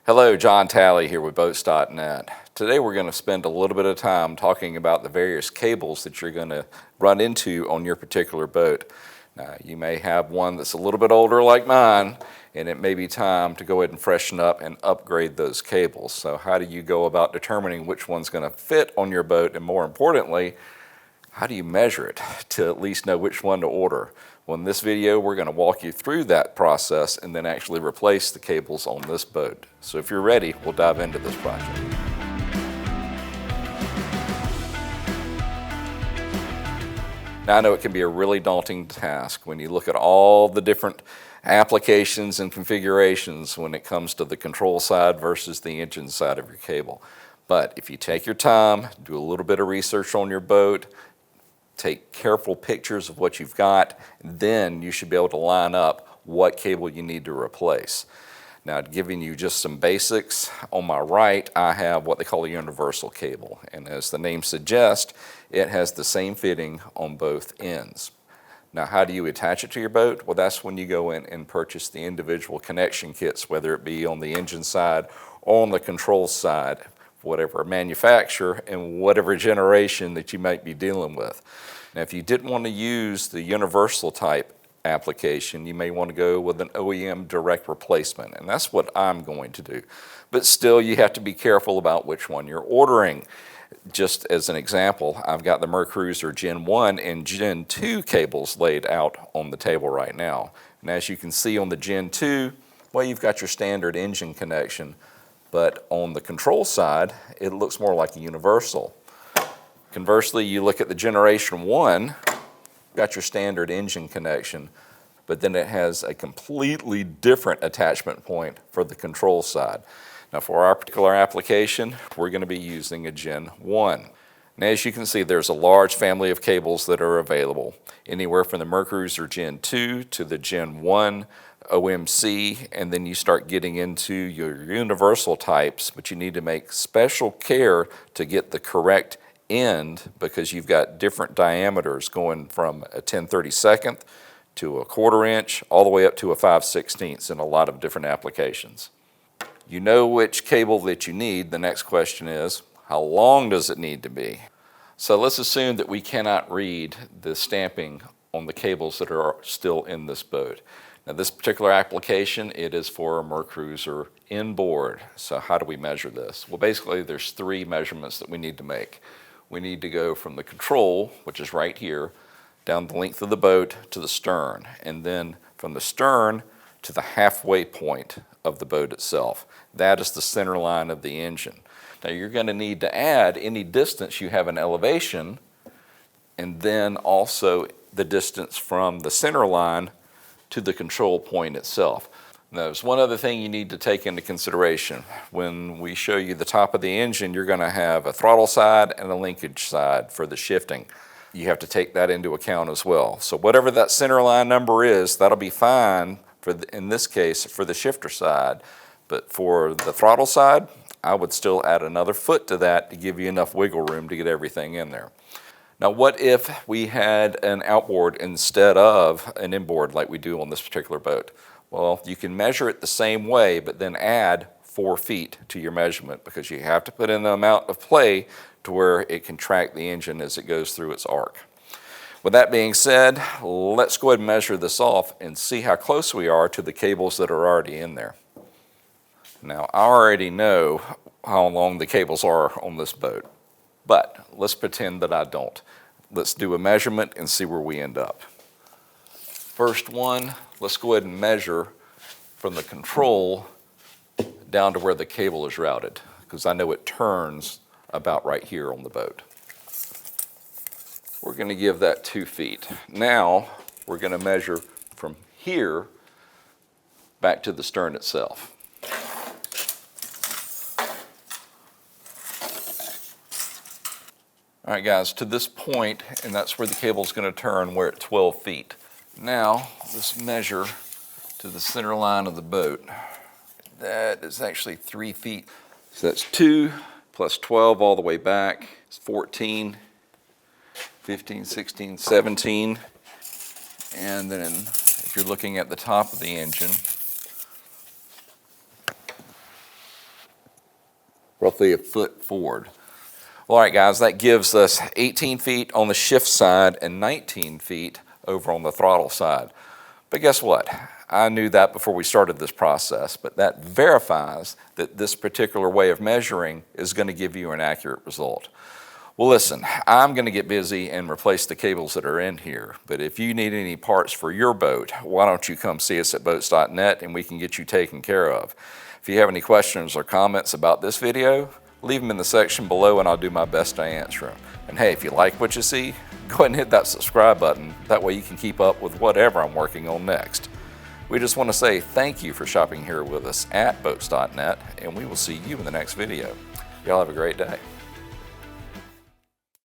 Hello, John Talley here with Boats.net. Today we're going to spend a little bit of time talking about the various cables that you're going to run into on your particular boat. Now, you may have one that's a little bit older like mine, and it may be time to go ahead and freshen up and upgrade those cables. So how do you go about determining which one's going to fit on your boat, and more importantly, how do you measure it to at least know which one to order? Well, in this video, we're going to walk you through that process and then actually replace the cables on this boat. So if you're ready, we'll dive into this project. Now, I know it can be a really daunting task when you look at all the different applications and configurations when it comes to the control side versus the engine side of your cable. But if you take your time, do a little bit of research on your boat, take careful pictures of what you've got, then you should be able to line up what cable you need to replace. Now, giving you just some basics, on my right I have what they call a universal cable, and as the name suggests, it has the same fitting on both ends. Now, how do you attach it to your boat? Well, that's when you go in and purchase the individual connection kits, whether it be on the engine side or on the control side, whatever manufacturer and whatever generation that you might be dealing with. Now, if you didn't want to use the universal type application, you may want to go with an OEM direct replacement, and that's what I'm going to do. But still, you have to be careful about which one you're ordering. Just as an example, I've got the Mercruiser Gen 1 and Gen 2 cables laid out on the table right now. And as you can see on the Gen 2, well, you've got your standard engine connection, but on the control side, it looks more like a universal. Conversely, you look at the Generation 1, got your standard engine connection, but then it has a completely different attachment point for the control side. Now, for our particular application, we're going to be using a Gen 1. And as you can see, there's a large family of cables that are available, anywhere from the Mercruiser Gen 2 to the Gen 1 OMC, and then you start getting into your universal types, but you need to make special care to get the correct end because you've got different diameters going from a 10/32 to a 1/4 inch all the way up to a 5/16 in a lot of different applications. You know which cable that you need. The next question is, how long does it need to be? So let's assume that we cannot read the stamping on the cables that are still in this boat. Now, this particular application, it is for a Mercruiser inboard. So how do we measure this? Well, basically, there's 3 measurements that we need to make. We need to go from the control, which is right here, down the length of the boat to the stern, and then from the stern to the halfway point of the boat itself. That is the center line of the engine. Now, you're going to need to add any distance you have in elevation, and then also the distance from the center line to the control point itself. Now, there's one other thing you need to take into consideration. When we show you the top of the engine, you're going to have a throttle side and a linkage side for the shifting. You have to take that into account as well. So whatever that center line number is, that'll be fine for in this case for the shifter side. But for the throttle side, I would still add another foot to that to give you enough wiggle room to get everything in there. Now, what if we had an outboard instead of an inboard like we do on this particular boat? Well, you can measure it the same way, but then add 4 feet to your measurement because you have to put in the amount of play to where it can track the engine as it goes through its arc. With that being said, let's go ahead and measure this off and see how close we are to the cables that are already in there. Now, I already know how long the cables are on this boat, but let's pretend that I don't. Let's do a measurement and see where we end up. First one, let's go ahead and measure from the control down to where the cable is routed, because I know it turns about right here on the boat. We're going to give that 2 feet. Now, we're going to measure from here back to the stern itself. All right, guys, to this point, and that's where the cable is going to turn, we're at 12 feet. Now, let's measure to the center line of the boat. That is actually 3 feet. So that's 2 plus 12 all the way back. It's 14, 15, 16, 17. And then if you're looking at the top of the engine, roughly a foot forward. Well, all right, guys, that gives us 18 feet on the shift side and 19 feet over on the throttle side. But guess what? I knew that before we started this process, but that verifies that this particular way of measuring is going to give you an accurate result. Well, listen, I'm going to get busy and replace the cables that are in here, but if you need any parts for your boat, why don't you come see us at boats.net and we can get you taken care of. If you have any questions or comments about this video, leave them in the section below and I'll do my best to answer them. And hey, if you like what you see, go ahead and hit that subscribe button. That way you can keep up with whatever I'm working on next. We just want to say thank you for shopping here with us at boats.net, and we will see you in the next video. Y'all have a great day.